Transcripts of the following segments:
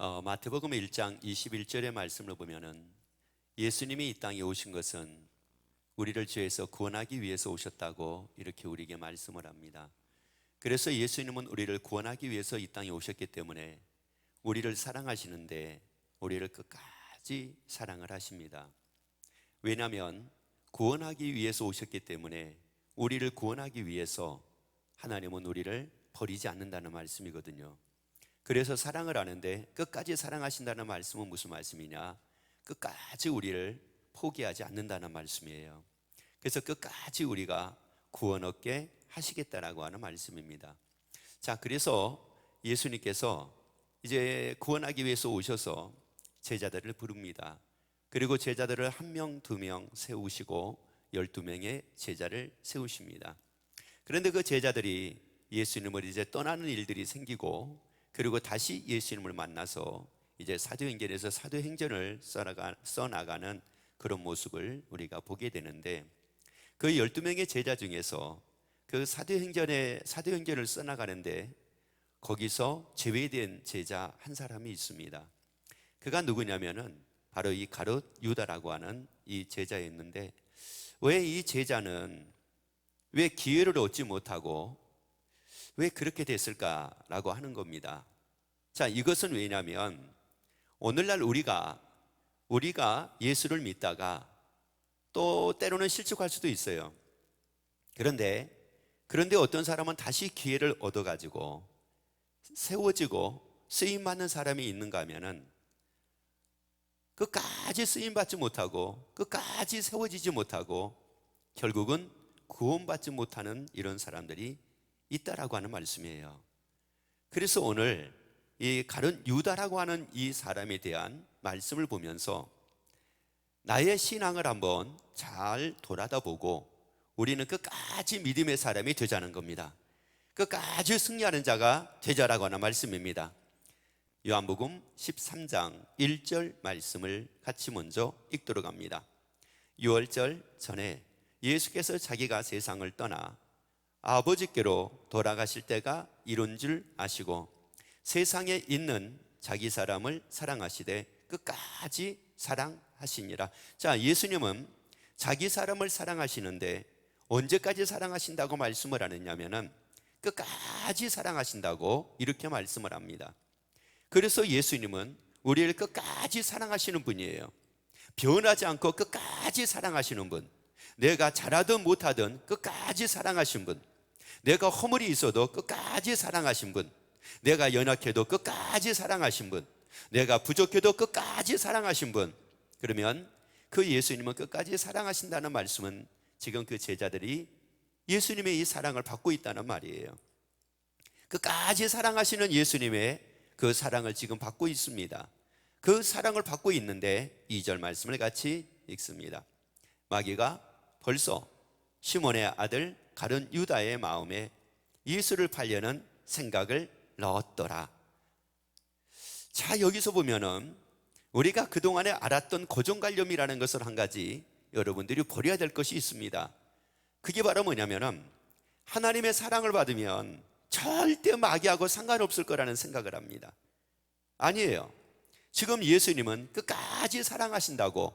마태복음 1장 21절의 말씀을 보면은 예수님이 이 땅에 오신 것은 우리를 죄에서 구원하기 위해서 오셨다고 이렇게 우리에게 말씀을 합니다. 그래서 예수님은 우리를 구원하기 위해서 이 땅에 오셨기 때문에 우리를 사랑하시는데 우리를 끝까지 사랑을 하십니다. 왜냐하면 구원하기 위해서 오셨기 때문에 우리를 구원하기 위해서 하나님은 우리를 버리지 않는다는 말씀이거든요. 그래서 사랑을 하는데 끝까지 사랑하신다는 말씀은 무슨 말씀이냐? 끝까지 우리를 포기하지 않는다는 말씀이에요. 그래서 끝까지 우리가 구원 얻게 하시겠다라고 하는 말씀입니다. 자, 그래서 예수님께서 이제 구원하기 위해서 오셔서 제자들을 부릅니다. 그리고 제자들을 1명, 2명 세우시고 12명의 제자를 세우십니다. 그런데 그 제자들이 예수님을 이제 떠나는 일들이 생기고 그리고 다시 예수님을 만나서 이제 사도행전에서 사도행전을 써나가는 그런 모습을 우리가 보게 되는데, 그 12명의 제자 중에서 그 사도행전을 써나가는데 거기서 제외된 제자 한 사람이 있습니다. 그가 누구냐면은 바로 이 가룟 유다라고 하는 이 제자였는데, 왜 이 제자는 왜 기회를 얻지 못하고 왜 그렇게 됐을까라고 하는 겁니다. 자, 이것은 왜냐하면 오늘날 우리가 예수를 믿다가 또 때로는 실족할 수도 있어요. 그런데 어떤 사람은 다시 기회를 얻어가지고 세워지고 쓰임받는 사람이 있는가 하면은 끝까지 쓰임받지 못하고 끝까지 세워지지 못하고 결국은 구원받지 못하는 이런 사람들이 있다라고 하는 말씀이에요. 그래서 오늘 이 가룟 유다라고 하는 이 사람에 대한 말씀을 보면서 나의 신앙을 한번 잘 돌아다보고 우리는 끝까지 믿음의 사람이 되자는 겁니다. 끝까지 승리하는 자가 되자라고 하는 말씀입니다. 요한복음 13장 1절 말씀을 같이 먼저 읽도록 합니다. 6월절 전에 예수께서 자기가 세상을 떠나 아버지께로 돌아가실 때가 이른 줄 아시고 세상에 있는 자기 사람을 사랑하시되 끝까지 사랑하시니라. 자, 예수님은 자기 사람을 사랑하시는데 언제까지 사랑하신다고 말씀을 하느냐면은 끝까지 사랑하신다고 이렇게 말씀을 합니다. 그래서 예수님은 우리를 끝까지 사랑하시는 분이에요. 변하지 않고 끝까지 사랑하시는 분, 내가 잘하든 못하든 끝까지 사랑하신 분, 내가 허물이 있어도 끝까지 사랑하신 분, 내가 연약해도 끝까지 사랑하신 분, 내가 부족해도 끝까지 사랑하신 분. 그러면 그 예수님은 끝까지 사랑하신다는 말씀은 지금 그 제자들이 예수님의 이 사랑을 받고 있다는 말이에요. 끝까지 사랑하시는 예수님의 그 사랑을 지금 받고 있습니다. 그 사랑을 받고 있는데 2절 말씀을 같이 읽습니다. 마귀가 벌써 시몬의 아들 가룟 유다의 마음에 예수를 팔려는 생각을 넣었더라. 자, 여기서 보면은 우리가 그동안에 알았던 고정관념이라는 것을 한 가지 여러분들이 버려야 될 것이 있습니다. 그게 바로 뭐냐면은 하나님의 사랑을 받으면 절대 마귀하고 상관없을 거라는 생각을 합니다. 아니에요. 지금 예수님은 끝까지 사랑하신다고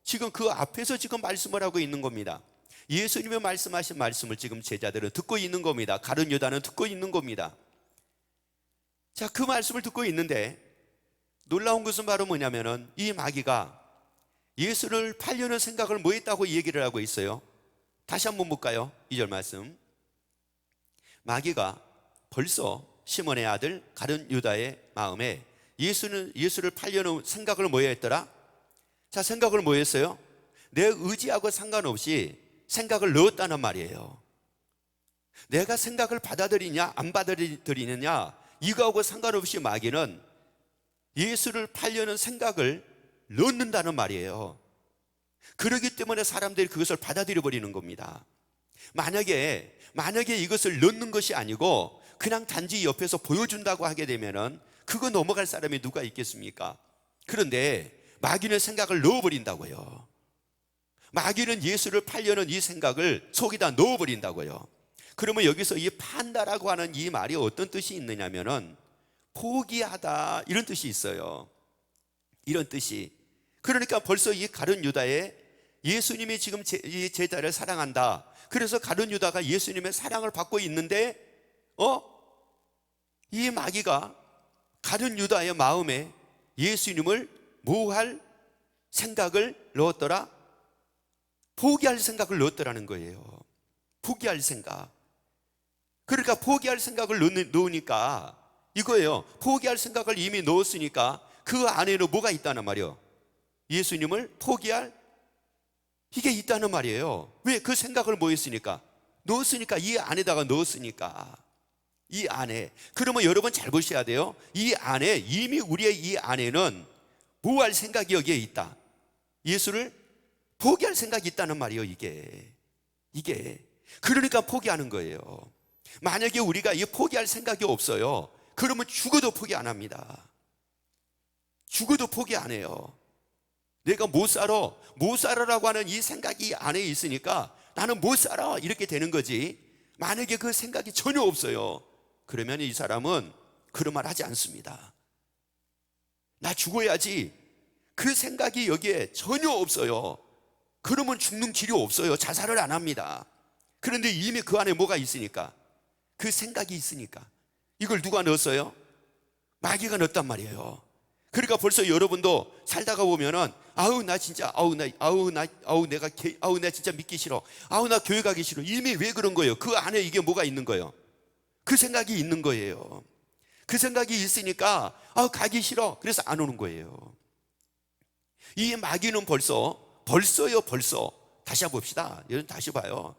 지금 그 앞에서 지금 말씀을 하고 있는 겁니다. 예수님의 말씀하신 말씀을 지금 제자들은 듣고 있는 겁니다. 가룟 유다는 듣고 있는 겁니다. 자, 그 말씀을 듣고 있는데 놀라운 것은 바로 뭐냐면은 이 마귀가 예수를 팔려는 생각을 뭐 했다고 얘기를 하고 있어요. 다시 한번 볼까요? 2절 말씀. 마귀가 벌써 시몬의 아들 가룟 유다의 마음에 예수를 팔려는 생각을 뭐 했더라? 자, 생각을 뭐 했어요? 내 의지하고 상관없이 생각을 넣었다는 말이에요. 내가 생각을 받아들이냐 안 받아들이느냐 이거하고 상관없이 마귀는 예수를 팔려는 생각을 넣는다는 말이에요. 그렇기 때문에 사람들이 그것을 받아들여 버리는 겁니다. 만약에 이것을 넣는 것이 아니고 그냥 단지 옆에서 보여준다고 하게 되면은 그거 넘어갈 사람이 누가 있겠습니까? 그런데 마귀는 생각을 넣어버린다고요. 마귀는 예수를 팔려는 이 생각을 속에다 넣어버린다고요. 그러면 여기서 이 판다라고 하는 이 말이 어떤 뜻이 있느냐면은 포기하다 이런 뜻이 있어요. 이런 뜻이. 그러니까 벌써 이 가룟 유다에 예수님이 지금 이 제자를 사랑한다. 그래서 가룟 유다가 예수님의 사랑을 받고 있는데 이 마귀가 가룟 유다의 마음에 예수님을 뭐 할 생각을 넣었더라? 포기할 생각을 넣었더라는 거예요. 포기할 생각. 그러니까 포기할 생각을 넣으니까 이거예요. 포기할 생각을 이미 넣었으니까 그 안에는 뭐가 있다는 말이에요? 예수님을 포기할 이게 있다는 말이에요. 왜? 그 생각을 뭐 했으니까? 넣었으니까. 이 안에다가 넣었으니까. 이 안에. 그러면 여러분 잘 보셔야 돼요. 이 안에, 이미 우리의 이 안에는 뭐 할 생각이 여기에 있다. 예수를 포기할 생각이 있다는 말이에요. 이게 그러니까 포기하는 거예요. 만약에 우리가 이 포기할 생각이 없어요, 그러면 죽어도 포기 안 합니다. 죽어도 포기 안 해요. 내가 못 살아라고 하는 이 생각이 안에 있으니까 나는 못 살아 이렇게 되는 거지. 만약에 그 생각이 전혀 없어요, 그러면 이 사람은 그런 말 하지 않습니다. 나 죽어야지. 그 생각이 여기에 전혀 없어요. 그러면 죽는 길이 없어요. 자살을 안 합니다. 그런데 이미 그 안에 뭐가 있으니까, 그 생각이 있으니까. 이걸 누가 넣었어요? 마귀가 넣었단 말이에요. 그러니까 벌써 여러분도 살다가 보면은 나 진짜 내가 진짜 믿기 싫어. 나 교회 가기 싫어. 이미 왜 그런 거예요? 그 안에 이게 뭐가 있는 거예요? 그 생각이 있는 거예요. 그 생각이 있으니까 가기 싫어. 그래서 안 오는 거예요. 이 마귀는 벌써요. 다시 해봅시다. 여러분 다시 봐요.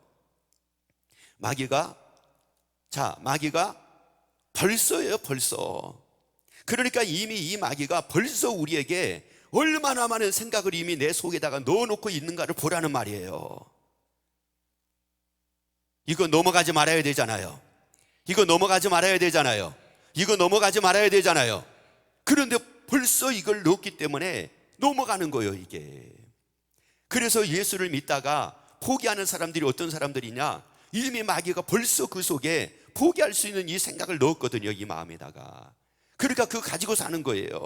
마귀가 벌써예요. 그러니까 이미 이 마귀가 벌써 우리에게 얼마나 많은 생각을 이미 내 속에다가 넣어놓고 있는가를 보라는 말이에요. 이거 넘어가지 말아야 되잖아요. 이거 넘어가지 말아야 되잖아요. 그런데 벌써 이걸 넣었기 때문에 넘어가는 거예요, 이게. 그래서 예수를 믿다가 포기하는 사람들이 어떤 사람들이냐? 이미 마귀가 벌써 그 속에 포기할 수 있는 이 생각을 넣었거든요, 이 마음에다가. 그러니까 그거 가지고 사는 거예요.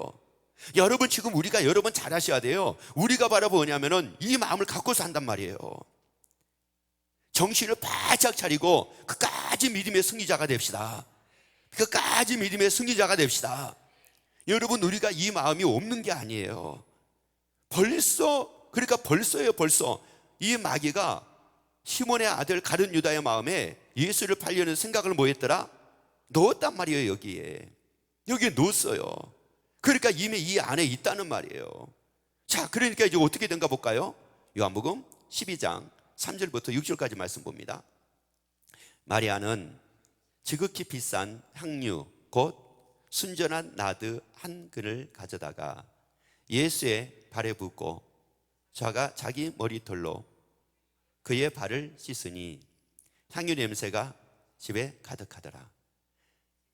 여러분 지금 여러분 잘 아셔야 돼요. 우리가 바로 뭐냐면은 이 마음을 갖고 산단 말이에요. 정신을 바짝 차리고 끝까지 믿음의 승리자가 됩시다. 여러분, 우리가 이 마음이 없는 게 아니에요. 벌써 이 마귀가 시몬의 아들 가룟 유다의 마음에 예수를 팔려는 생각을 뭐 했더라? 넣었단 말이에요. 여기에 넣었어요. 그러니까 이미 이 안에 있다는 말이에요. 자, 그러니까 이제 어떻게 된가 볼까요? 요한복음 12장 3절부터 6절까지 말씀 봅니다. 마리아는 지극히 비싼 향유 곧 순전한 나드 한 근을 가져다가 예수의 발에 붓고 자기 머리털로 그의 발을 씻으니 향유 냄새가 집에 가득하더라.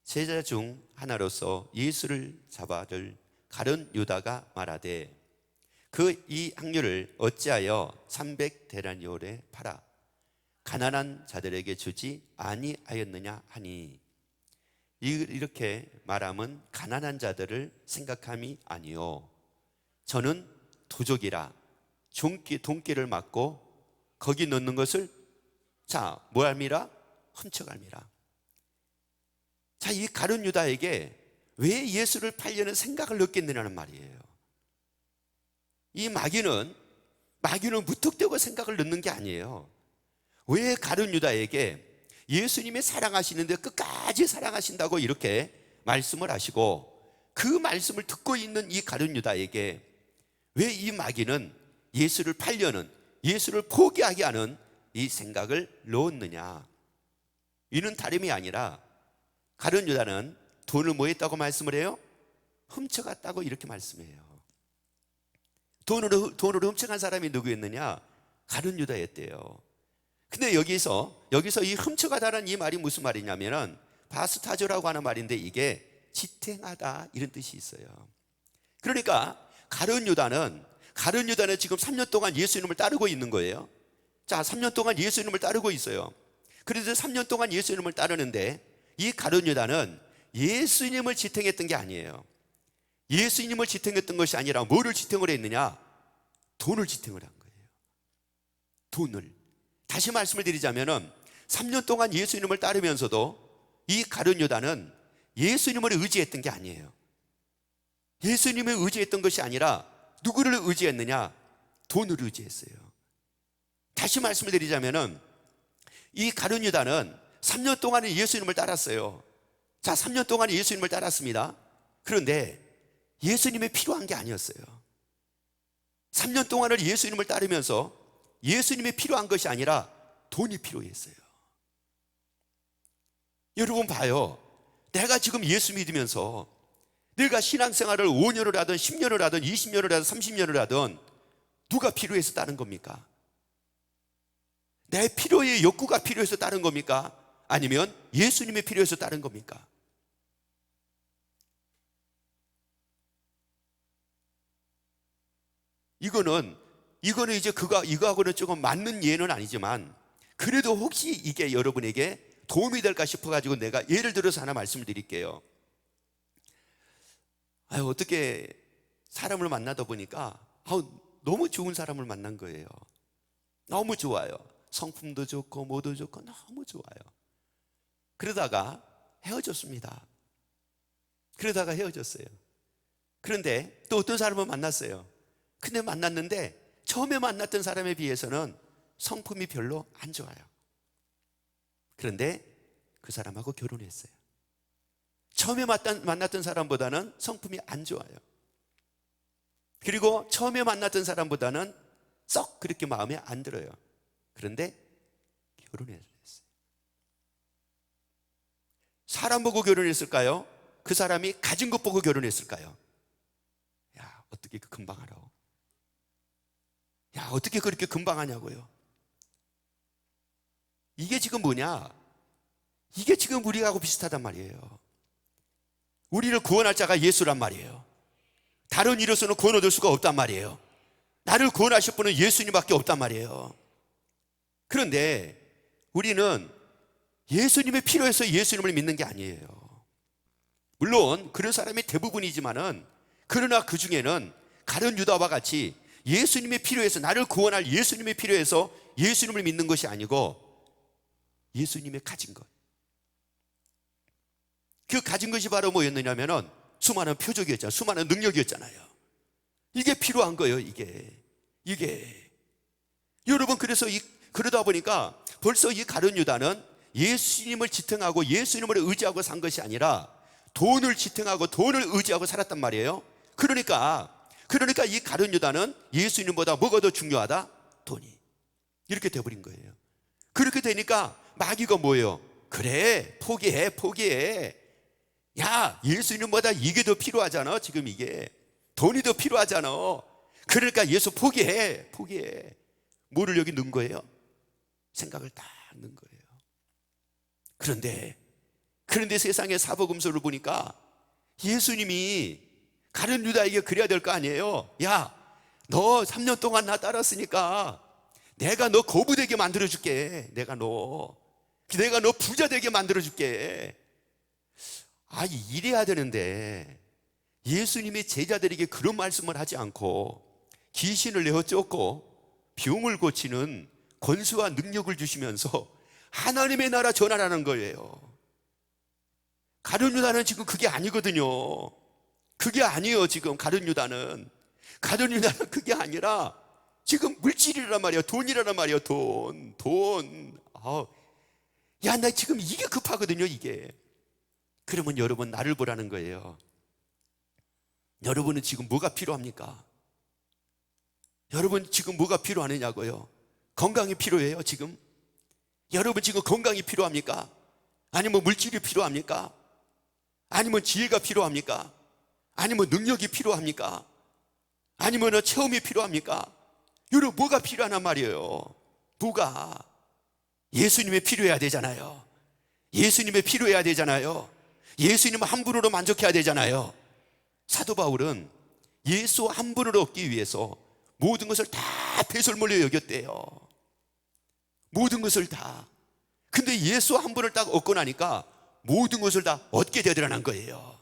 제자 중 하나로서 예수를 잡아들 가룟 유다가 말하되 이 향유를 어찌하여 300데나리온에 팔아 가난한 자들에게 주지 아니하였느냐 하니, 이렇게 말함은 가난한 자들을 생각함이 아니요 저는 도적이라 돈기를 맞고 거기 넣는 것을 뭐 할미라? 훔쳐갈미라. 자, 이 가룟 유다에게 왜 예수를 팔려는 생각을 넣겠느냐는 말이에요. 이 마귀는 무턱대고 생각을 넣는 게 아니에요. 왜 가룟 유다에게 예수님이 사랑하시는데 끝까지 사랑하신다고 이렇게 말씀을 하시고 그 말씀을 듣고 있는 이 가룟 유다에게 왜 이 마귀는 예수를 팔려는, 예수를 포기하게 하는 이 생각을 넣었느냐? 이는 다름이 아니라 가룟 유다는 돈을 뭐 했다고 말씀을 해요? 훔쳐갔다고 이렇게 말씀해요. 돈으로 훔쳐간 사람이 누구였느냐? 가룟 유다였대요. 근데 여기서 이 훔쳐가다라는 이 말이 무슨 말이냐면은 바스타조라고 하는 말인데 이게 지탱하다 이런 뜻이 있어요. 그러니까 가룟 유다는 지금 3년 동안 예수님을 따르고 있는 거예요. 자, 3년 동안 예수님을 따르고 있어요. 그래서 3년 동안 예수님을 따르는데 이 가룟 유다는 예수님을 지탱했던 게 아니에요. 예수님을 지탱했던 것이 아니라 뭐를 지탱을 했느냐? 돈을 지탱을 한 거예요. 돈을. 다시 말씀을 드리자면은 3년 동안 예수님을 따르면서도 이 가룟 유다는 예수님을 의지했던 게 아니에요. 예수님을 의지했던 것이 아니라 누구를 의지했느냐? 돈을 의지했어요. 다시 말씀을 드리자면은 이 가룟 유다는 3년 동안은 예수님을 따랐어요. 자, 3년 동안 예수님을 따랐습니다. 그런데 예수님이 필요한 게 아니었어요. 3년 동안을 예수님을 따르면서 예수님이 필요한 것이 아니라 돈이 필요했어요. 여러분 봐요. 내가 지금 예수 믿으면서 내가 신앙생활을 5년을 하든 10년을 하든 20년을 하든 30년을 하든 누가 필요해서 따른 겁니까? 내 필요의 욕구가 필요해서 따른 겁니까? 아니면 예수님이 필요해서 따른 겁니까? 이거는 이제 이거하고는 조금 맞는 예는 아니지만 그래도 혹시 이게 여러분에게 도움이 될까 싶어가지고 내가 예를 들어서 하나 말씀을 드릴게요. 어떻게 사람을 만나다 보니까 너무 좋은 사람을 만난 거예요. 너무 좋아요. 성품도 좋고 뭐도 좋고 너무 좋아요. 그러다가 헤어졌습니다. 그런데 또 어떤 사람을 만났어요. 근데 만났는데 처음에 만났던 사람에 비해서는 성품이 별로 안 좋아요. 그런데 그 사람하고 결혼했어요. 처음에 만났던 사람보다는 성품이 안 좋아요. 그리고 처음에 만났던 사람보다는 썩 그렇게 마음에 안 들어요. 그런데 결혼했어요. 사람 보고 결혼했을까요? 그 사람이 가진 것 보고 결혼했을까요? 야, 어떻게 금방 알아? 야, 어떻게 그렇게 금방 하냐고요? 이게 지금 뭐냐? 이게 지금 우리하고 비슷하단 말이에요. 우리를 구원할 자가 예수란 말이에요. 다른 이로서는 구원 얻을 수가 없단 말이에요. 나를 구원하실 분은 예수님밖에 없단 말이에요. 그런데 우리는 예수님이 필요해서 예수님을 믿는 게 아니에요. 물론 그런 사람이 대부분이지만은 그러나 그 중에는 가룟 유다와 같이 예수님이 필요해서 나를 구원할 예수님이 필요해서 예수님을 믿는 것이 아니고 예수님의 가진 것. 그 가진 것이 바로 뭐였느냐면은 수많은 표적이었잖아요. 수많은 능력이었잖아요. 이게 필요한 거예요. 이게 여러분, 그래서 그러다 보니까 벌써 이 가룟 유다는 예수님을 지탱하고 예수님을 의지하고 산 것이 아니라 돈을 지탱하고 돈을 의지하고 살았단 말이에요. 그러니까 이 가룟 유다는 예수님보다 뭐가 더 중요하다? 돈이. 이렇게 돼버린 거예요. 그렇게 되니까 마귀가 뭐예요? 그래, 포기해. 야, 예수님보다 이게 더 필요하잖아. 지금 이게 돈이 더 필요하잖아. 그러니까 예수 포기해. 뭐를 여기 넣은 거예요? 생각을 딱 넣은 거예요. 그런데 세상의 사복음서를 보니까 예수님이 가룟 유다에게 그래야 될 거 아니에요. 야, 너 3년 동안 나 따랐으니까 내가 너 거부되게 만들어줄게. 내가 너 부자 되게 만들어줄게. 이래야 되는데 예수님이 제자들에게 그런 말씀을 하지 않고 귀신을 내어 쫓고 병을 고치는 권수와 능력을 주시면서 하나님의 나라 전하라는 거예요. 가룟 유다는 지금 그게 아니거든요. 그게 아니에요. 지금 가룟 유다는 그게 아니라 지금 물질이란 말이에요. 돈이란 말이에요. 돈. 야, 나 지금 이게 급하거든요. 이게. 그러면 여러분, 나를 보라는 거예요. 여러분은 지금 뭐가 필요합니까? 여러분 지금 뭐가 필요하느냐고요? 건강이 필요해요 지금? 여러분 지금 건강이 필요합니까? 아니면 물질이 필요합니까? 아니면 지혜가 필요합니까? 아니면 능력이 필요합니까? 아니면 체험이 필요합니까? 여러분 뭐가 필요하단 말이에요? 뭐가? 예수님이 필요해야 되잖아요. 예수님이 필요해야 되잖아요. 예수님 한 분으로 만족해야 되잖아요. 사도 바울은 예수 한 분으로 얻기 위해서 모든 것을 다 배설물로 여겼대요. 모든 것을 다. 근데 예수 한 분을 딱 얻고 나니까 모든 것을 다 얻게 되더라는 거예요.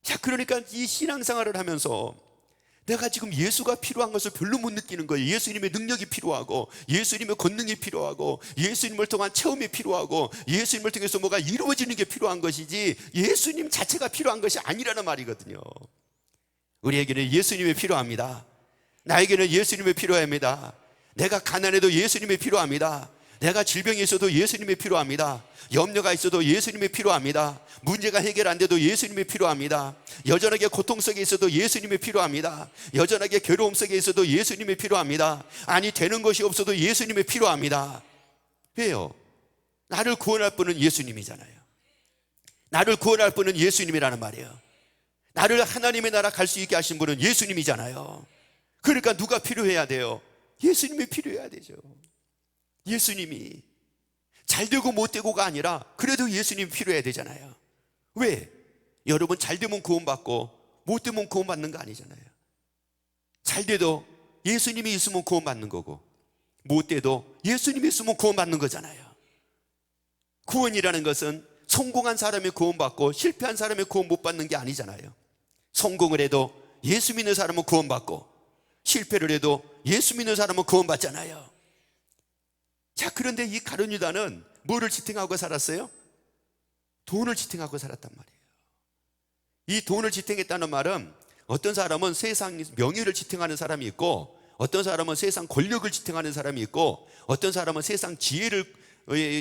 자, 그러니까 이 신앙생활을 하면서 내가 지금 예수가 필요한 것을 별로 못 느끼는 거예요. 예수님의 능력이 필요하고, 예수님의 권능이 필요하고, 예수님을 통한 체험이 필요하고, 예수님을 통해서 뭐가 이루어지는 게 필요한 것이지 예수님 자체가 필요한 것이 아니라는 말이거든요. 우리에게는 예수님이 필요합니다. 나에게는 예수님이 필요합니다. 내가 가난해도 예수님이 필요합니다. 내가 질병이 있어도 예수님이 필요합니다. 염려가 있어도 예수님이 필요합니다. 문제가 해결 안 돼도 예수님이 필요합니다. 여전하게 고통 속에 있어도 예수님이 필요합니다. 여전하게 괴로움 속에 있어도 예수님이 필요합니다. 아니, 되는 것이 없어도 예수님이 필요합니다. 왜요? 나를 구원할 분은 예수님이잖아요. 나를 구원할 분은 예수님이라는 말이에요. 나를 하나님의 나라 갈 수 있게 하신 분은 예수님이잖아요. 그러니까 누가 필요해야 돼요? 예수님이 필요해야 되죠. 예수님이 잘되고 못되고가 아니라 그래도 예수님이 필요해야 되잖아요. 왜? 여러분, 잘되면 구원받고 못되면 구원받는 거 아니잖아요. 잘돼도 예수님이 있으면 구원받는 거고, 못돼도 예수님이 있으면 구원받는 거잖아요. 구원이라는 것은 성공한 사람이 구원받고 실패한 사람이 구원 못 받는 게 아니잖아요. 성공을 해도 예수 믿는 사람은 구원받고, 실패를 해도 예수 믿는 사람은 구원받잖아요. 자, 그런데 이 가룟 유다는 뭐를 지탱하고 살았어요? 돈을 지탱하고 살았단 말이에요. 이 돈을 지탱했다는 말은 어떤 사람은 세상 명예를 지탱하는 사람이 있고, 어떤 사람은 세상 권력을 지탱하는 사람이 있고, 어떤 사람은 세상 지혜를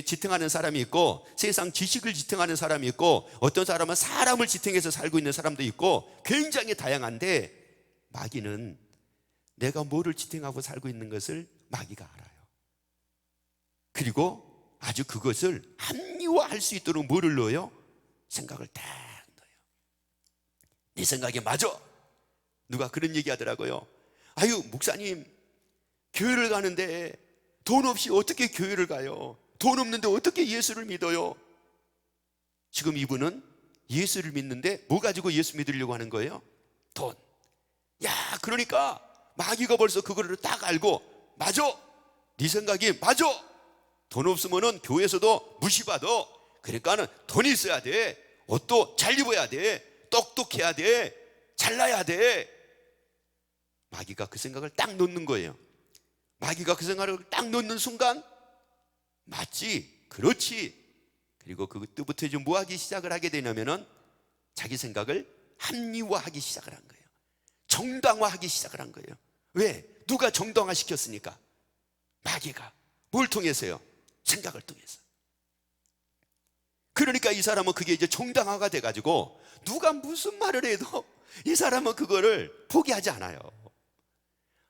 지탱하는 사람이 있고, 세상 지식을 지탱하는 사람이 있고, 어떤 사람은 사람을 지탱해서 살고 있는 사람도 있고, 굉장히 다양한데 마귀는 내가 뭐를 지탱하고 살고 있는 것을 마귀가 알아요. 그리고 아주 그것을 합리화할 수 있도록 뭐를 넣어요? 생각을 딱 넣어요. 네 생각이 맞아. 누가 그런 얘기 하더라고요. 아유, 목사님, 교회를 가는데 돈 없이 어떻게 교회를 가요? 돈 없는데 어떻게 예수를 믿어요? 지금 이분은 예수를 믿는데 뭐 가지고 예수 믿으려고 하는 거예요? 돈. 야, 그러니까 마귀가 벌써 그거를 딱 알고, 맞아, 네 생각이 맞아. 돈 없으면은 교회에서도 무시받아. 그러니까는 돈이 있어야 돼. 옷도 잘 입어야 돼. 똑똑해야 돼. 잘나야 돼. 마귀가 그 생각을 딱 놓는 거예요. 마귀가 그 생각을 딱 놓는 순간, 맞지, 그렇지. 그리고 그때부터 이제 뭐 하기 시작을 하게 되냐면은 자기 생각을 합리화하기 시작을 한 거예요. 정당화하기 시작을 한 거예요. 왜? 누가 정당화 시켰습니까? 마귀가. 뭘 통해서요? 생각을 통해서. 그러니까 이 사람은 그게 이제 정당화가 돼가지고 누가 무슨 말을 해도 이 사람은 그거를 포기하지 않아요.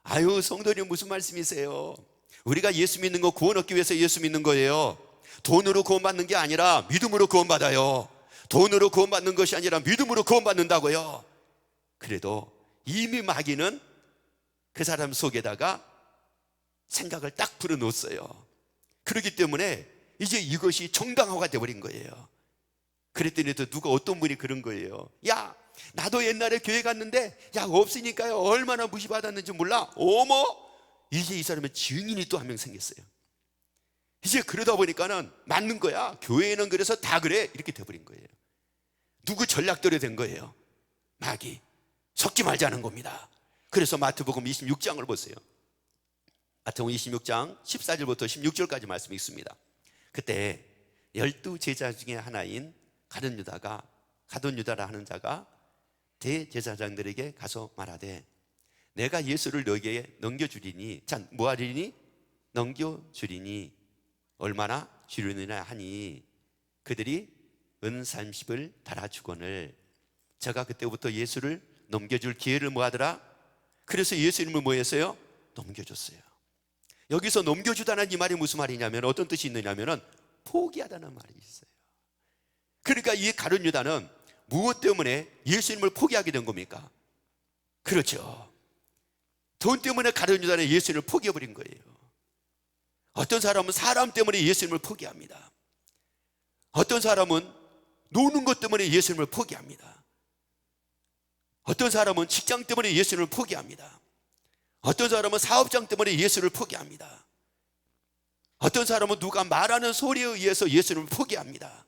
아유, 성도님 무슨 말씀이세요? 우리가 예수 믿는 거 구원 얻기 위해서 예수 믿는 거예요. 돈으로 구원받는 게 아니라 믿음으로 구원받아요. 돈으로 구원받는 것이 아니라 믿음으로 구원받는다고요. 그래도 이미 마귀는 그 사람 속에다가 생각을 딱 불어넣었어요. 그렇기 때문에 이제 이것이 정당화가 되어버린 거예요. 그랬더니 또 누가, 어떤 분이 그런 거예요. 야, 나도 옛날에 교회 갔는데 야, 없으니까요 얼마나 무시받았는지 몰라. 어머, 이제 이 사람의 증인이 또 한 명 생겼어요. 이제 그러다 보니까는 맞는 거야. 교회는 그래서 다 그래, 이렇게 돼버린 거예요. 누구 전략대로 된 거예요? 마귀. 섞지 말자는 겁니다. 그래서 마태복음 26장을 보세요. 마태복음 26장 14절부터 16절까지 말씀이 있습니다. 그때 12 제자 중에 하나인 가룟 유다라 하는 자가 대제사장들에게 가서 말하되, 내가 예수를 너에게 넘겨주리니, 자, 뭐하리니? 넘겨주리니 얼마나 주려느냐 하니, 그들이 은 30을 달아주거늘. 제가 그때부터 예수를 넘겨줄 기회를 뭐하더라? 그래서 예수님을 뭐 했어요? 넘겨줬어요. 여기서 넘겨주다는 이 말이 무슨 말이냐면, 어떤 뜻이 있느냐면 포기하다는 말이 있어요. 그러니까 이 가룟 유다는 무엇 때문에 예수님을 포기하게 된 겁니까? 그렇죠. 돈 때문에 가룟 유다는 예수님을 포기해버린 거예요. 어떤 사람은 사람 때문에 예수님을 포기합니다. 어떤 사람은 노는 것 때문에 예수님을 포기합니다. 어떤 사람은 직장 때문에 예수님을 포기합니다. 어떤 사람은 사업장 때문에 예수를 포기합니다. 어떤 사람은 누가 말하는 소리에 의해서 예수님을 포기합니다.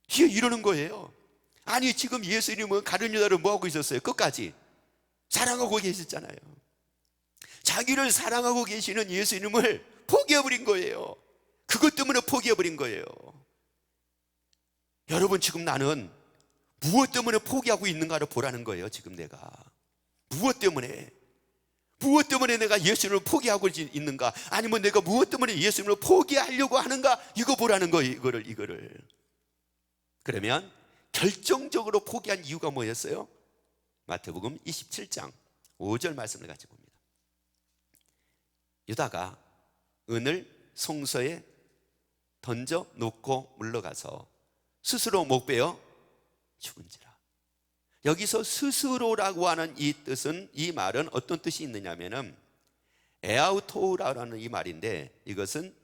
이게 이러는 거예요. 아니 지금 예수님은 가룟 유다를 뭐하고 있었어요? 끝까지 사랑하고 계셨잖아요. 자기를 사랑하고 계시는 예수님을 포기해버린 거예요. 그것 때문에 포기해버린 거예요. 여러분, 지금 나는 무엇 때문에 포기하고 있는가를 보라는 거예요. 지금 내가 무엇 때문에 내가 예수님을 포기하고 있는가, 아니면 내가 무엇 때문에 예수님을 포기하려고 하는가, 이거 보라는 거예요. 이거를. 그러면 결정적으로 포기한 이유가 뭐였어요? 마태복음 27장 5절 말씀을 같이 봅니다. 유다가 은을 송서에 던져 놓고 물러가서 스스로 목 베어 죽은지라. 여기서 스스로라고 하는 이 뜻은, 이 말은 어떤 뜻이 있느냐면은 에아우토라는 이 말인데, 이것은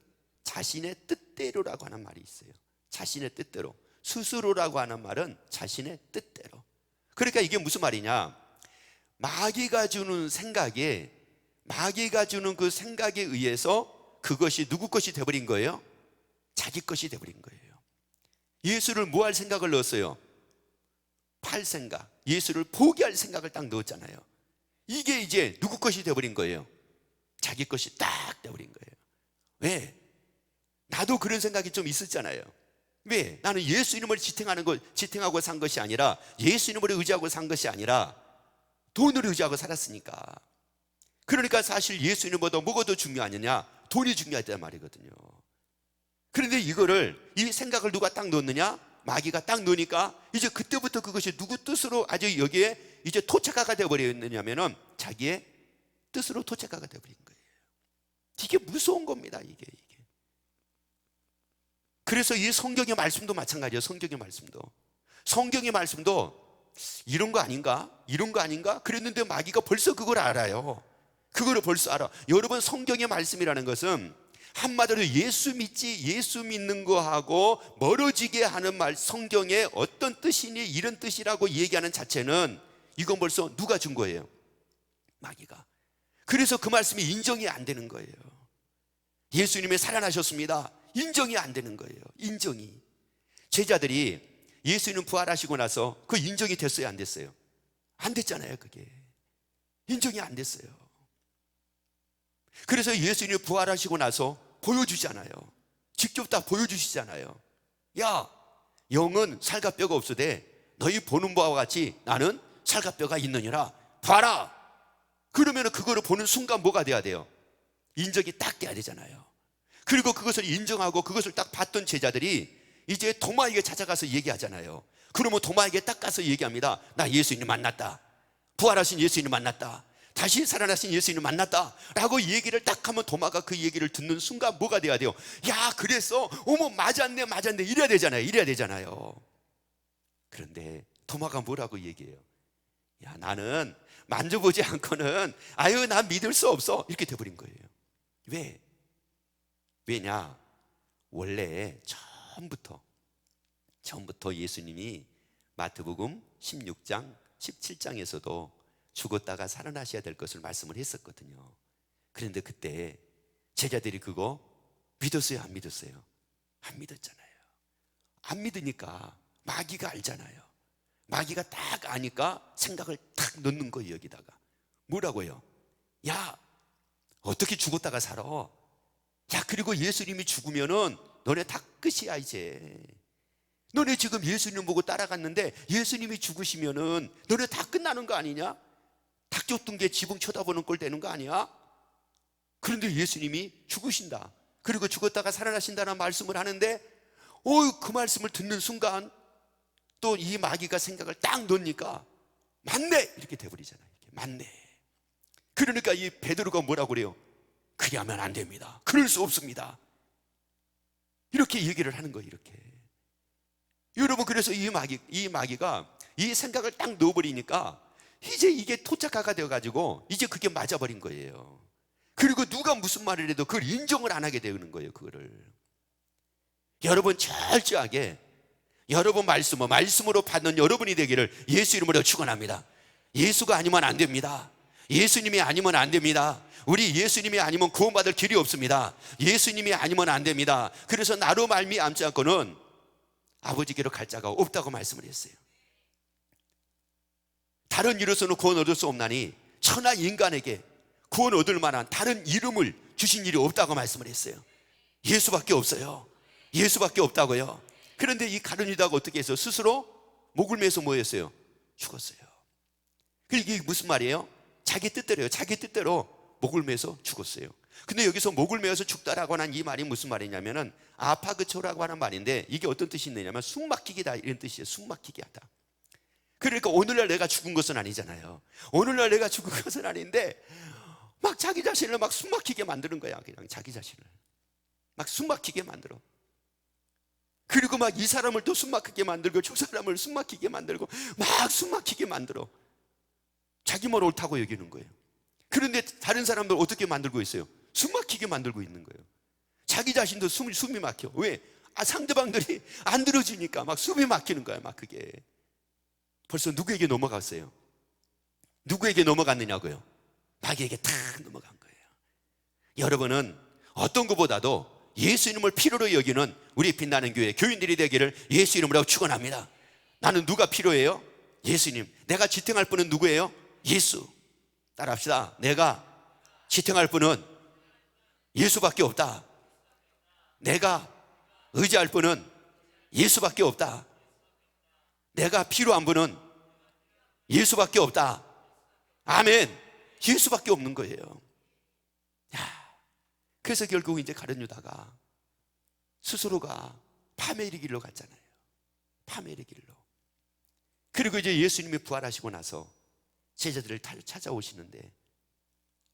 자신의 뜻대로라고 하는 말이 있어요. 자신의 뜻대로. 스스로라고 하는 말은 자신의 뜻대로. 그러니까 이게 무슨 말이냐, 마귀가 주는 생각에, 마귀가 주는 그 생각에 의해서 그것이 누구 것이 돼버린 거예요? 자기 것이 돼버린 거예요. 예수를 뭐 할 생각을 넣었어요? 팔 생각, 예수를 포기할 생각을 딱 넣었잖아요. 이게 이제 누구 것이 돼버린 거예요? 자기 것이 딱 돼버린 거예요. 왜? 나도 그런 생각이 좀 있었잖아요. 왜? 나는 예수님을 지탱하고 산 것이 아니라, 예수님을 의지하고 산 것이 아니라 돈을 의지하고 살았으니까. 그러니까 사실 예수님보다 뭐가 더 중요하느냐? 돈이 중요하단 말이거든요. 그런데 이 생각을 누가 딱 넣느냐? 마귀가 딱 넣으니까 이제 그때부터 그것이 누구 뜻으로 아주 여기에 이제 토착화가 되어버렸느냐면은 자기의 뜻으로 토착화가 되어버린 거예요. 이게 무서운 겁니다. 이게. 그래서 이 성경의 말씀도 마찬가지예요. 성경의 말씀도 이런 거 아닌가? 그랬는데 마귀가 벌써 그걸 알아요. 그거를 벌써 알아. 여러분, 성경의 말씀이라는 것은 한마디로 예수 믿는 거하고 멀어지게 하는 말, 성경에 어떤 뜻이니 이런 뜻이라고 얘기하는 자체는, 이건 벌써 누가 준 거예요? 마귀가. 그래서 그 말씀이 인정이 안 되는 거예요. 예수님이 살아나셨습니다, 인정이 안 되는 거예요. 인정이. 제자들이 예수님 부활하시고 나서 그 인정이 됐어요, 안 됐어요? 안 됐잖아요. 그게 인정이 안 됐어요. 그래서 예수님이 부활하시고 나서 보여주잖아요. 직접 다 보여주시잖아요. 야, 영은 살과 뼈가 없으되 너희 보는 바와 같이 나는 살과 뼈가 있느니라. 봐라. 그러면 그거를 보는 순간 뭐가 돼야 돼요? 인정이 딱 돼야 되잖아요. 그리고 그것을 인정하고 그것을 딱 봤던 제자들이 이제 도마에게 찾아가서 얘기하잖아요. 그러면 도마에게 딱 가서 얘기합니다. 나 예수님 만났다. 부활하신 예수님 만났다. 다시 살아나신 예수님 만났다 라고 얘기를 딱 하면 도마가 그 얘기를 듣는 순간 뭐가 돼야 돼요? 야, 그랬어? 어머, 맞았네 이래야 되잖아요. 그런데 도마가 뭐라고 얘기해요? 야, 나는 만져보지 않고는 나 믿을 수 없어, 이렇게 돼버린 거예요. 왜냐? 원래 처음부터 예수님이 마태복음 16장 17장에서도 죽었다가 살아나셔야 될 것을 말씀을 했었거든요. 그런데 그때 제자들이 그거 믿었어요, 안 믿었어요? 안 믿었잖아요. 안 믿으니까 마귀가 알잖아요. 마귀가 딱 아니까 생각을 딱 넣는 거예요. 여기다가 뭐라고요? 야, 어떻게 죽었다가 살아? 야, 그리고 예수님이 죽으면은 너네 다 끝이야. 이제 너네 지금 예수님 보고 따라갔는데 예수님이 죽으시면은 너네 다 끝나는 거 아니냐? 닭 쫓던 게 지붕 쳐다보는 꼴 되는 거 아니야? 그런데 예수님이 죽으신다, 그리고 죽었다가 살아나신다는 말씀을 하는데, 그 말씀을 듣는 순간 또 이 마귀가 생각을 딱 넣으니까 맞네, 이렇게 돼버리잖아요. 맞네. 그러니까 이 베드로가 뭐라고 그래요? 그리하면 안 됩니다. 그럴 수 없습니다. 이렇게 얘기를 하는 거예요. 이렇게. 여러분, 그래서 이 마귀가 이 생각을 딱 넣어버리니까 이제 이게 토착화가 되어가지고 이제 그게 맞아버린 거예요. 그리고 누가 무슨 말을 해도 그걸 인정을 안 하게 되는 거예요. 그거를. 여러분, 철저하게 여러분 말씀으로 받는 여러분이 되기를 예수 이름으로 축원합니다. 예수가 아니면 안 됩니다. 예수님이 아니면 안 됩니다. 우리 예수님이 아니면 구원받을 길이 없습니다. 예수님이 아니면 안 됩니다. 그래서 나로 말미암지 않고는 아버지께로 갈 자가 없다고 말씀을 했어요. 다른 이로서는 구원 얻을 수 없나니 천하 인간에게 구원 얻을 만한 다른 이름을 주신 일이 없다고 말씀을 했어요. 예수밖에 없어요. 예수밖에 없다고요. 그런데 이 가룟 유다가 어떻게 해서 스스로 목을 매서 뭐 했어요? 죽었어요. 이게 무슨 말이에요? 자기 뜻대로요. 자기 뜻대로 목을 매서 죽었어요. 근데 여기서 목을 매어서 죽다라고 하는 이 말이 무슨 말이냐면은 아파그초라고 하는 말인데, 이게 어떤 뜻이 있느냐면 숨 막히기다 이런 뜻이에요. 숨 막히게 하다. 그러니까 오늘날 내가 죽은 것은 아니잖아요. 오늘날 내가 죽은 것은 아닌데 막 자기 자신을 막 숨 막히게 만드는 거야. 그냥 자기 자신을 막 숨 막히게 만들어. 그리고 막 이 사람을 또 숨 막히게 만들고 저 사람을 숨 막히게 만들고 막 숨 막히게 만들어. 자기만 옳다고 여기는 거예요. 그런데 다른 사람들 어떻게 만들고 있어요? 숨 막히게 만들고 있는 거예요. 자기 자신도 숨이 막혀. 왜? 상대방들이 안 들어주니까 막 숨이 막히는 거야. 막 그게 벌써 누구에게 넘어갔어요? 누구에게 넘어갔느냐고요? 마귀에게 탁 넘어간 거예요. 여러분은 어떤 것보다도 예수 이름을 필요로 여기는 우리 빛나는 교회 교인들이 되기를 예수 이름으로 축원합니다. 나는 누가 필요해요? 예수님. 내가 지탱할 분은 누구예요? 예수. 따라합시다. 내가 지탱할 분은 예수밖에 없다. 내가 의지할 분은 예수밖에 없다. 내가 필요한 분은 예수밖에 없다. 아멘. 예수밖에 없는 거예요. 그래서 결국 이제 가룟 유다가 스스로가 파멸의 길로 갔잖아요. 파멸의 길로. 그리고 이제 예수님이 부활하시고 나서 제자들을 찾아오시는데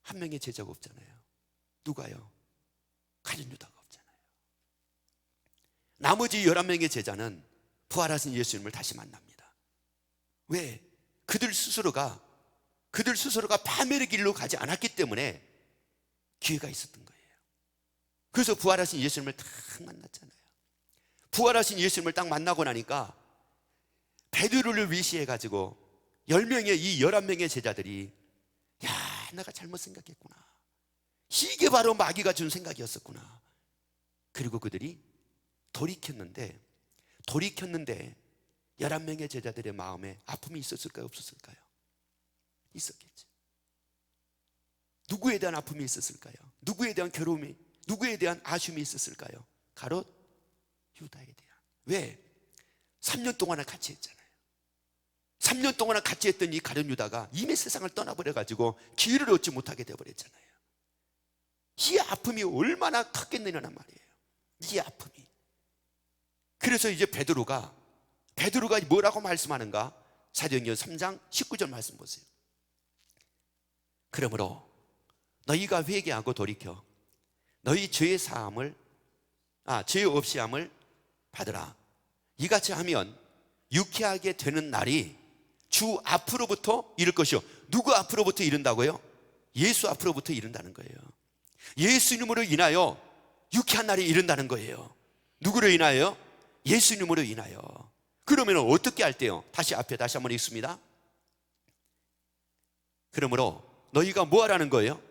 한 명의 제자가 없잖아요. 누가요? 가룟 유다가 없잖아요. 나머지 11명의 제자는 부활하신 예수님을 다시 만납니다. 왜? 그들 스스로가 파멸의 길로 가지 않았기 때문에 기회가 있었던 거예요. 그래서 부활하신 예수님을 딱 만났잖아요. 부활하신 예수님을 딱 만나고 나니까 베드로를 위시해가지고 10명의 이 11명의 제자들이 야, 내가 잘못 생각했구나. 이게 바로 마귀가 준 생각이었었구나. 그리고 그들이 돌이켰는데 11명의 제자들의 마음에 아픔이 있었을까요? 없었을까요? 있었겠죠. 누구에 대한 아픔이 있었을까요? 누구에 대한 괴로움이, 누구에 대한 아쉬움이 있었을까요? 가롯 유다에 대한. 왜? 3년 동안을 같이 했잖아요. 3년 동안을 같이 했던 이 가룟 유다가 이미 세상을 떠나버려가지고 기회를 얻지 못하게 되어버렸잖아요. 이 아픔이 얼마나 컸겠느냐는 말이에요. 이 아픔이. 그래서 이제 베드로가 뭐라고 말씀하는가? 사도행전 3장 19절 말씀 보세요. 그러므로 너희가 회개하고 돌이켜 너희 죄 없이 함을 받으라. 이같이 하면 유쾌하게 되는 날이 주 앞으로부터 이를 것이요. 누구 앞으로부터 이른다고요? 예수 앞으로부터 이른다는 거예요. 예수님으로 인하여 유쾌한 날이 이른다는 거예요. 누구로 인하여? 예수님으로 인하여. 그러면 어떻게 할 때요? 다시 한번 읽습니다. 그러므로 너희가 뭐 하라는 거예요?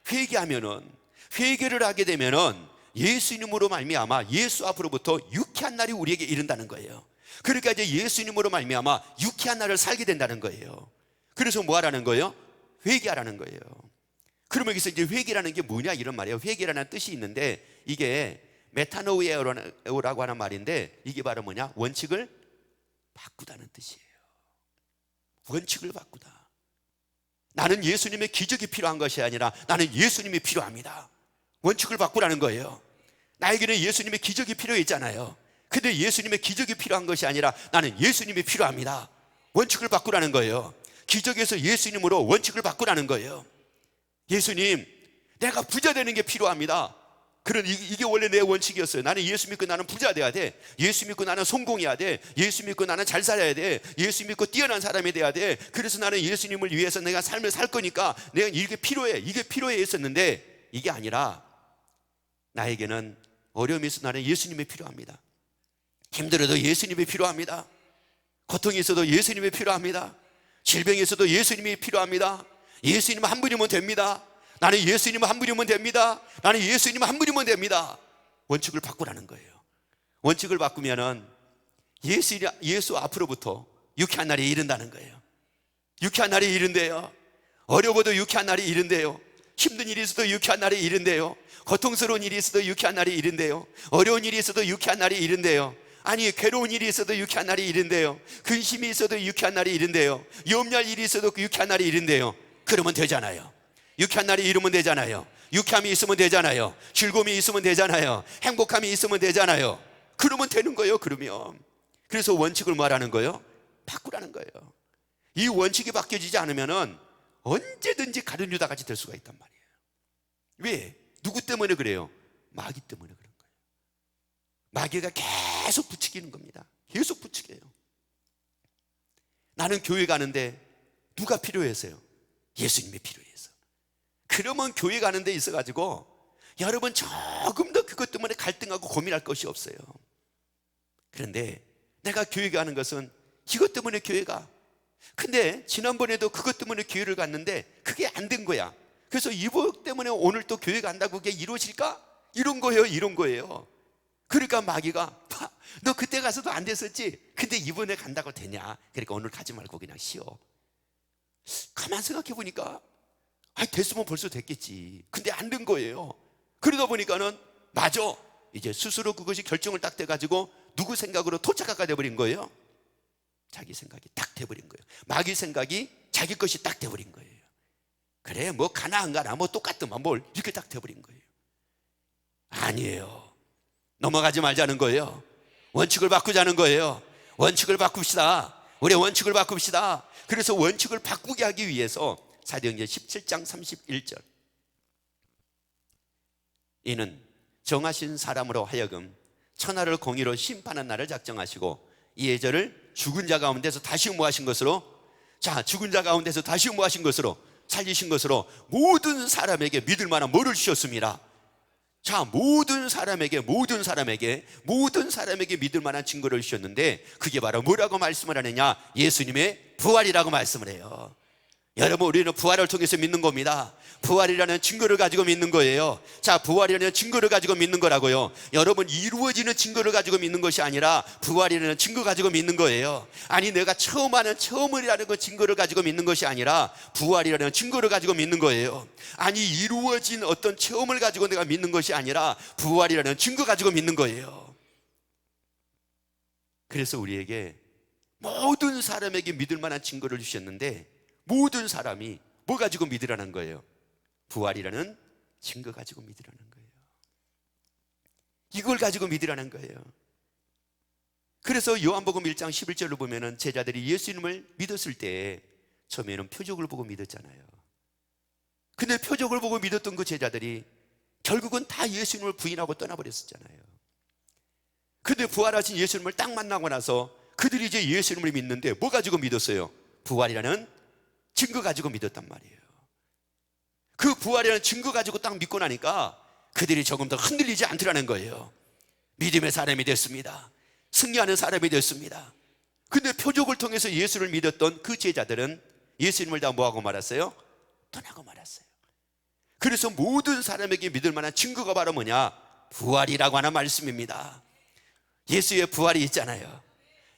회개를 하게 되면은 예수님으로 말미암아 예수 앞으로부터 유쾌한 날이 우리에게 이른다는 거예요. 그러니까 이제 예수님으로 말미암아 유쾌한 날을 살게 된다는 거예요. 그래서 뭐 하라는 거예요? 회개하라는 거예요. 그러면 여기서 이제 회개라는 게 뭐냐 이런 말이에요. 회개라는 뜻이 있는데 이게 메타노이에오라고 하는 말인데 이게 바로 뭐냐? 원칙을 바꾸다는 뜻이에요. 원칙을 바꾸다. 나는 예수님의 기적이 필요한 것이 아니라 나는 예수님이 필요합니다. 원칙을 바꾸라는 거예요. 나에게는 예수님의 기적이 필요했잖아요. 근데 예수님의 기적이 필요한 것이 아니라 나는 예수님이 필요합니다. 원칙을 바꾸라는 거예요. 기적에서 예수님으로 원칙을 바꾸라는 거예요. 예수님, 내가 부자 되는 게 필요합니다. 이게 원래 내 원칙이었어요. 나는 예수 믿고 나는 부자 돼야 돼. 예수 믿고 나는 성공해야 돼. 예수 믿고 나는 잘 살아야 돼. 예수 믿고 뛰어난 사람이 돼야 돼. 그래서 나는 예수님을 위해서 내가 삶을 살 거니까 내가 이게 필요해 했었는데 이게 아니라 나에게는 어려움이 있어 나는 예수님이 필요합니다. 힘들어도 예수님이 필요합니다. 고통이 있어도 예수님이 필요합니다. 질병이 있어도 예수님이 필요합니다. 예수님 한 분이면 됩니다. 나는 예수님 한 분이면 됩니다. 나는 예수님 한 분이면 됩니다. 원칙을 바꾸라는 거예요. 원칙을 바꾸면은 예수 앞으로부터 유쾌한 날이 이른다는 거예요. 유쾌한 날이 이른대요. 어려워도 유쾌한 날이 이른대요. 힘든 일이 있어도 유쾌한 날이 이른대요. 고통스러운 일이 있어도 유쾌한 날이 이른대요. 어려운 일이 있어도 유쾌한 날이 이른대요. 아니, 괴로운 일이 있어도 유쾌한 날이 이른대요. 근심이 있어도 유쾌한 날이 이른대요. 염려할 일이 있어도 유쾌한 날이 이른대요. 그러면 되잖아요. 유쾌한 날이 이르면 되잖아요. 유쾌함이 있으면 되잖아요. 즐거움이 있으면 되잖아요. 행복함이 있으면 되잖아요. 그러면 되는 거예요. 그러면. 그래서 원칙을 뭐하라는 거예요? 바꾸라는 거예요. 이 원칙이 바뀌어지지 않으면 언제든지 가룟 유다같이 될 수가 있단 말이에요. 왜? 누구 때문에 그래요? 마귀 때문에 그런 거예요. 마귀가 계속 부추기는 겁니다. 계속 부추겨요. 나는 교회 가는데 누가 필요해서요? 예수님이 필요해서. 그러면 교회 가는 데 있어가지고 여러분 조금 더 그것 때문에 갈등하고 고민할 것이 없어요. 그런데 내가 교회 가는 것은 이것 때문에 교회 가. 근데 지난번에도 그것 때문에 교회를 갔는데 그게 안 된 거야. 그래서 이것 때문에 오늘 또 교회 간다고 그게 이루어질까? 이런 거예요. 이런 거예요. 그러니까 마귀가 너 그때 가서도 안 됐었지? 근데 이번에 간다고 되냐? 그러니까 오늘 가지 말고 그냥 쉬어. 가만 생각해 보니까 됐으면 벌써 됐겠지. 근데 안 된 거예요. 그러다 보니까는 맞아. 이제 스스로 그것이 결정을 딱 돼가지고 누구 생각으로 토착화가 돼버린 거예요? 자기 생각이 딱 돼버린 거예요. 마귀 생각이 자기 것이 딱 돼버린 거예요. 그래 뭐 가나 안 가나 뭐 똑같더만 뭘 이렇게 딱 돼버린 거예요. 아니에요. 넘어가지 말자는 거예요. 원칙을 바꾸자는 거예요. 원칙을 바꿉시다. 우리 원칙을 바꿉시다. 그래서 원칙을 바꾸게 하기 위해서 사도행전 17장 31절, 이는 정하신 사람으로 하여금 천하를 공의로 심판한 날을 작정하시고 이 예절을 죽은 자 가운데서 다시 모하신 것으로, 자, 죽은 자 가운데서 다시 모하신 것으로, 살리신 것으로 모든 사람에게 믿을 만한 뭐를 주셨습니다. 자, 모든 사람에게 믿을 만한 증거를 주셨는데 그게 바로 뭐라고 말씀을 하느냐? 예수님의 부활이라고 말씀을 해요. 여러분, 우리는 부활을 통해서 믿는 겁니다. 부활이라는 증거를 가지고 믿는 거예요. 자, 부활이라는 증거를 가지고 믿는 거라고요. 여러분, 이루어지는 증거를 가지고 믿는 것이 아니라 부활이라는 증거 가지고 믿는 거예요. 아니, 내가 처음 하는 처음이라는 그 증거를 가지고 믿는 것이 아니라 부활이라는 증거를 가지고 믿는 거예요. 아니, 이루어진 어떤 체험을 가지고 내가 믿는 것이 아니라 부활이라는 증거 가지고 믿는 거예요. 그래서 우리에게 모든 사람에게 믿을 만한 증거를 주셨는데 모든 사람이 뭐 가지고 믿으라는 거예요? 부활이라는 증거 가지고 믿으라는 거예요. 이걸 가지고 믿으라는 거예요. 그래서 요한복음 1장 11절로 보면은 제자들이 예수님을 믿었을 때 처음에는 표적을 보고 믿었잖아요. 근데 표적을 보고 믿었던 그 제자들이 결국은 다 예수님을 부인하고 떠나버렸었잖아요. 근데 부활하신 예수님을 딱 만나고 나서 그들이 이제 예수님을 믿는데 뭐 가지고 믿었어요? 부활이라는 증거 가지고 믿었단 말이에요. 그 부활이라는 증거 가지고 딱 믿고 나니까 그들이 조금 더 흔들리지 않더라는 거예요. 믿음의 사람이 됐습니다. 승리하는 사람이 됐습니다. 근데 표적을 통해서 예수를 믿었던 그 제자들은 예수님을 다 뭐하고 말았어요? 떠나고 말았어요. 그래서 모든 사람에게 믿을 만한 증거가 바로 뭐냐? 부활이라고 하는 말씀입니다. 예수의 부활이 있잖아요.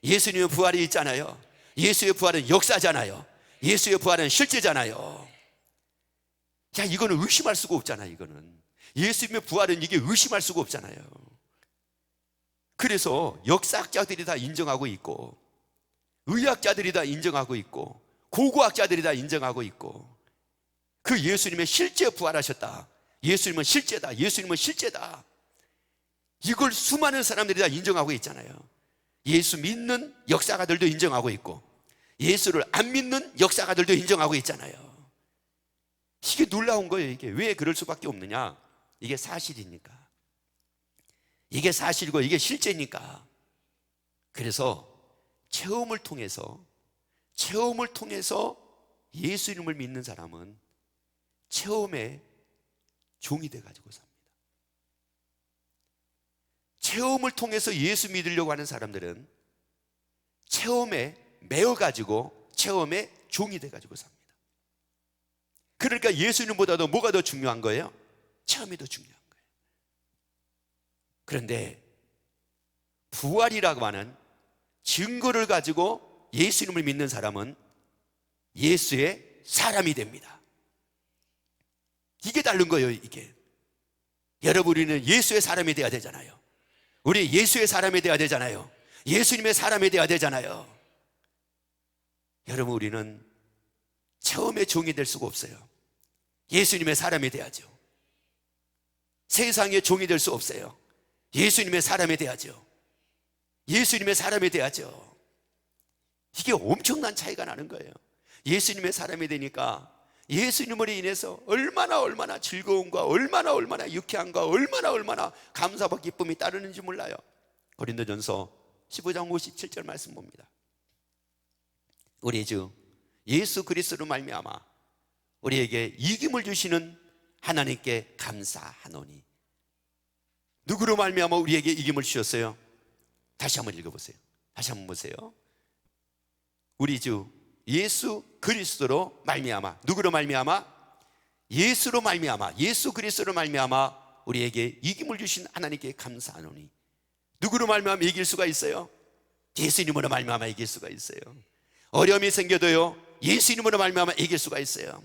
예수님의 부활이 있잖아요. 예수의 부활은 역사잖아요. 예수의 부활은 실제잖아요. 야, 이거는 의심할 수가 없잖아요. 이거는 예수님의 부활은 이게 의심할 수가 없잖아요. 그래서 역사학자들이 다 인정하고 있고 의학자들이 다 인정하고 있고 고고학자들이 다 인정하고 있고 그 예수님의 실제 부활하셨다. 예수님은 실제다. 예수님은 실제다. 이걸 수많은 사람들이 다 인정하고 있잖아요. 예수 믿는 역사가들도 인정하고 있고 예수를 안 믿는 역사가들도 인정하고 있잖아요. 이게 놀라운 거예요. 이게 왜 그럴 수밖에 없느냐? 이게 사실이니까. 이게 사실이고 이게 실제니까. 그래서 체험을 통해서 예수님을 믿는 사람은 체험의 종이 돼가지고 삽니다. 체험을 통해서 예수 믿으려고 하는 사람들은 체험에 매어가지고 체험의 종이 돼가지고 삽니다. 그러니까 예수님보다도 뭐가 더 중요한 거예요? 체험이 더 중요한 거예요. 그런데 부활이라고 하는 증거를 가지고 예수님을 믿는 사람은 예수의 사람이 됩니다. 이게 다른 거예요. 이게 여러분, 우리는 예수의 사람이 돼야 되잖아요. 우리 예수의 사람이 돼야 되잖아요. 예수님의 사람이 돼야 되잖아요. 여러분, 우리는 체험의 종이 될 수가 없어요. 예수님의 사람이 돼야죠. 세상의 종이 될 수 없어요. 예수님의 사람이 돼야죠. 예수님의 사람이 돼야죠. 이게 엄청난 차이가 나는 거예요. 예수님의 사람이 되니까 예수님으로 인해서 얼마나 즐거움과 얼마나 유쾌함과 얼마나 감사와 기쁨이 따르는지 몰라요. 고린도전서 15장 57절 말씀 봅니다. 우리 주 예수 그리스도로 말미암아 우리에게 이김을 주시는 하나님께 감사하노니. 누구로 말미암아 우리에게 이김을 주셨어요? 다시 한번 읽어보세요. 다시 한번 보세요. 우리 주 예수 그리스도로 말미암아. 누구로 말미암아? 예수로 말미암아, 예수 그리스도로 말미암아 우리에게 이김을 주신 하나님께 감사하노니. 누구로 말미암아 이길 수가 있어요? 예수님으로 말미암아 이길 수가 있어요. 어려움이 생겨도요, 예수님으로 말미암아 이길 수가 있어요.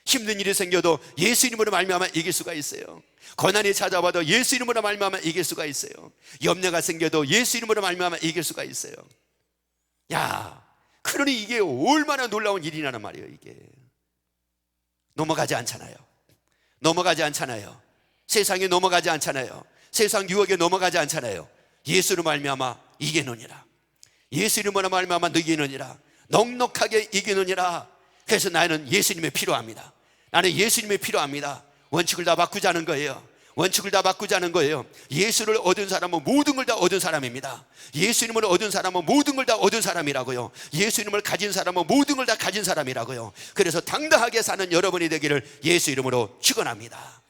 힘든 일이 생겨도 예수님으로 말미암아 이길 수가 있어요. 고난이 찾아와도 예수님으로 말미암아 이길 수가 있어요. 염려가 생겨도 예수님으로 말미암아 이길 수가 있어요. 야, 그러니 이게 얼마나 놀라운 일이라는 말이에요. 이게 넘어가지 않잖아요. 넘어가지 않잖아요. 세상에 넘어가지 않잖아요. 세상 유혹에 넘어가지 않잖아요. 예수로 말미암아 이기느니라. 예수님으로 말미암아 이기느니라. 넉넉하게 이기느니라. 그래서 나는 예수님이 필요합니다. 나는 예수님이 필요합니다. 원칙을 다 바꾸자는 거예요. 원칙을 다 바꾸자는 거예요. 예수를 얻은 사람은 모든 걸 다 얻은 사람입니다. 예수님을 얻은 사람은 모든 걸 다 얻은 사람이라고요. 예수님을 가진 사람은 모든 걸 다 가진 사람이라고요. 그래서 당당하게 사는 여러분이 되기를 예수 이름으로 축원합니다.